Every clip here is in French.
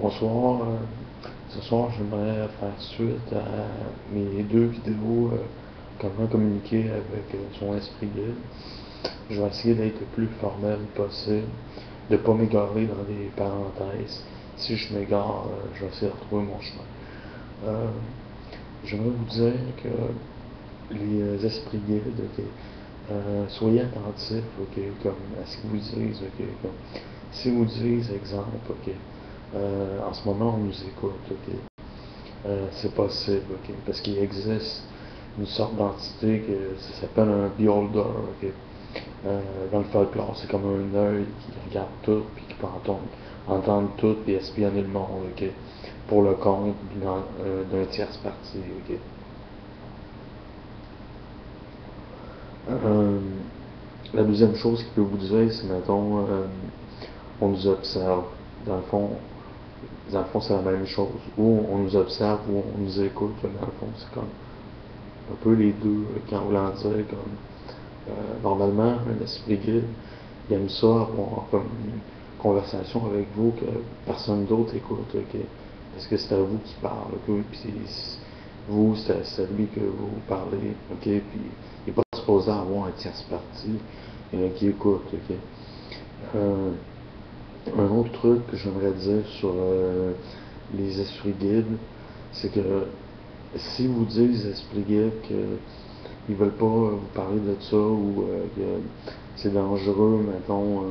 Bonsoir. Ce soir, j'aimerais faire suite à mes deux vidéos comment communiquer avec son esprit guide. Je vais essayer d'être le plus formel possible, de ne pas m'égarer dans des parenthèses. Si je m'égare, je vais essayer de retrouver mon chemin. Euh, J'aimerais vous dire que les esprits guides, soyez attentifs, comme à ce qu'ils vous disent, comme si vous disent, exemple, en ce moment on nous écoute, c'est possible, parce qu'il existe une sorte d'entité que ça s'appelle un beholder, dans le folklore, c'est comme un œil qui regarde tout, puis qui peut entendre tout, et espionner le monde, pour le compte d'un tierce parti, Euh, la deuxième chose qu'il peut vous dire, c'est, mettons, on nous observe. Dans le fond, dans le fond, c'est la même chose. Ou on nous observe, ou on nous écoute. Dans le fond, c'est comme un peu les deux, quand on voulant dire, comme, normalement, un esprit guide, il aime ça, avoir comme une conversation avec vous que personne d'autre écoute, parce que c'est à vous qui parle, puis vous, c'est à lui que vous parlez, puis il n'est pas supposé avoir un tierce parti qui écoute, Euh, un autre truc que j'aimerais dire sur les esprits guides, c'est que si vous dites les esprits guides qu'ils veulent pas vous parler de ça ou que c'est dangereux, mettons,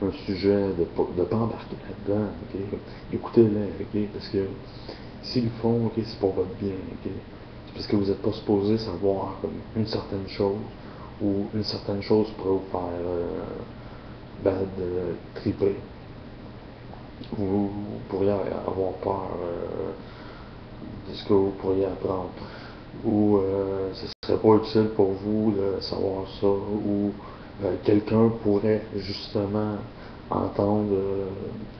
un sujet de pas embarquer là-dedans, écoutez-les, parce que s'ils le font, c'est pour votre bien, c'est parce que vous n'êtes pas supposé savoir comme une certaine chose ou une certaine chose pourrait vous faire triper. Vous pourriez avoir peur de ce que vous pourriez apprendre. Ou ce serait pas utile pour vous de savoir ça. Ou quelqu'un pourrait justement entendre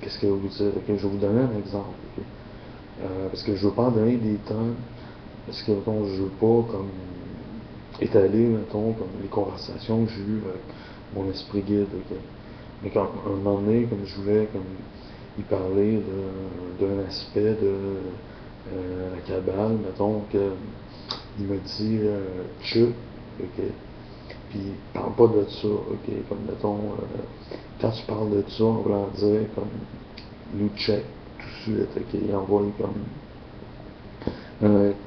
qu'est-ce que vous dites. Je vais vous donner un exemple. Parce que je veux pas en donner des tonnes. Parce que mettons, je veux pas comme étaler, mettons, comme les conversations que j'ai eues avec mon esprit guide. Mais quand un moment donné, comme je voulais comme y parler d'un aspect de la cabale, mettons que il me dit Chuck, puis parle pas de ça, comme mettons, quand tu parles de ça, on va dire comme nous check tout de suite, il envoie comme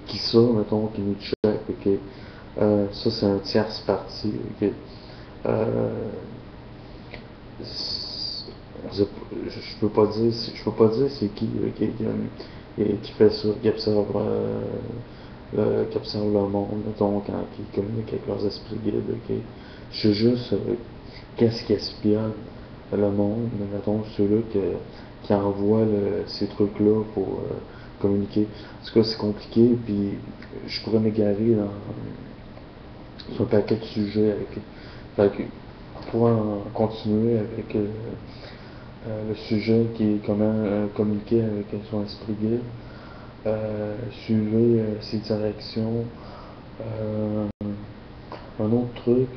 qui ça, mettons, qui nous check, ça c'est un tierce parti, Euh, je peux pas dire, c'est qui, qui fait ça, qui observe le monde, mettons, quand ils communiquent avec leurs esprits guides, Je sais juste qu'est-ce qui espionne le monde, mais mettons, ceux-là qui envoient ces trucs-là pour communiquer. En tout cas, c'est compliqué, puis je pourrais m'égarer sur un paquet de sujets pour en continuer avec le sujet qui est comment communiquer avec son esprit guide. Suivez ses directions. Euh, un autre truc,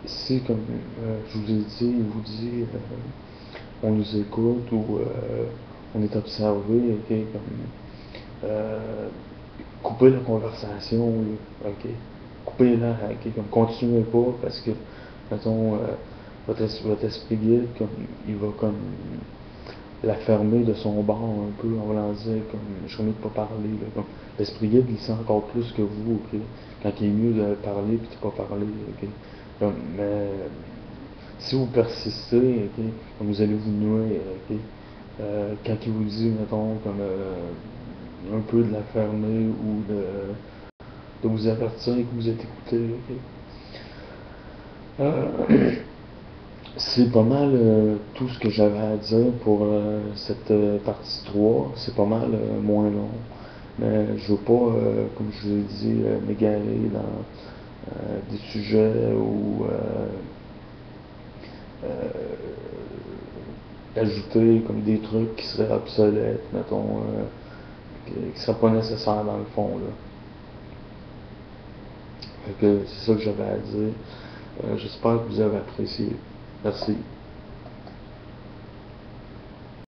si comme je vous ai dit, il vous dit on nous écoute ou on est observé, comme coupez la conversation, coupez-la, comme continuez pas parce que mettons votre esprit guide comme il va comme la fermer de son bord un peu en voulant dire comme je suis mieux de pas parler comme l'esprit guide il sent encore plus que vous, quand il est mieux de parler puis de pas parler, mais si vous persistez, vous allez vous nuire, quand il vous dit mettons comme un peu de la fermer ou de vous avertir que vous êtes écouté, c'est pas mal tout ce que j'avais à dire pour cette partie 3. C'est pas mal moins long. Mais je veux pas, comme je vous ai dit, m'égarer dans des sujets ou ajouter comme des trucs qui seraient obsolètes, mettons, qui seraient pas nécessaires dans le fond. Là. C'est ça que j'avais à dire. J'espère que vous avez apprécié. Merci.